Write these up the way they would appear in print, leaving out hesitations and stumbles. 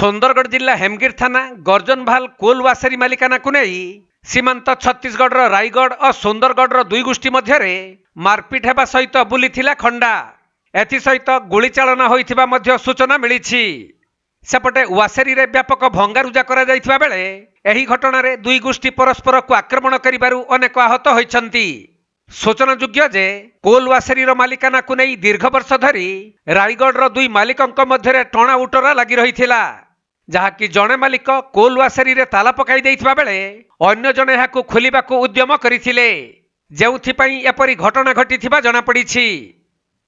सुंदरगढ़ जिला हेमगिर थाना गर्जनभाल कोल वासेरी मालिकाना को नहीं सीमांत छत्तीसगढ़ रायगढ़ और सुंदरगढ़ दुई गोष्ठी मध्य मारपिट होगा सहित बुलीथिला खंडा एसत गुलीचालना होता सूचना मिली। सेपटे वासेरी रे व्यापक भंगारुजा करा जाइथिबा बेले एही घटना रे दुई गोष्ठी परस्पर को आक्रमण करिबारु अनेक आहत होइछन्ति। सूचनायोग्य जे कोल वासेरीर मालिकाना को नहीं दीर्घ वर्ष धरी रायगढ़ दुई मालिकंक मध्य टणा उटरा लगी रही जहाँकि जड़े मालिक कोल वासेरी रे ताला पकाई देइथिबा बेले अन्य जने याकु खोलिबाकु उद्यम करिथिले जेउथिपई एपरि घटना घटिथिबा जଣା पड़िछि।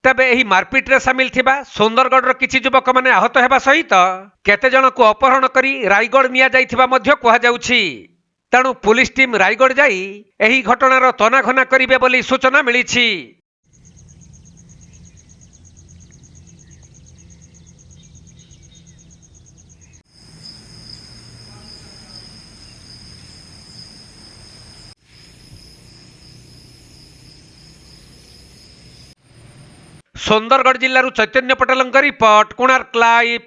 तबे एही मारपिट रे सामिल थिबा सुंदरगढ़ किछि युवक माने आहत हेबा सहित केते जन को अपहरण करी रायगढ़ निया जाइथिबा मध्य कुहा जाउछि। तेणु पुलिस टीम रायगढ़ जाई एही घटनार तनाघना करिवे बोली सूचना मिलिछि। सुंदरगढ़ जिल्लारू चैतन्य पटेलଙ୍କ रिपोर्ट कोणार्क लाइव।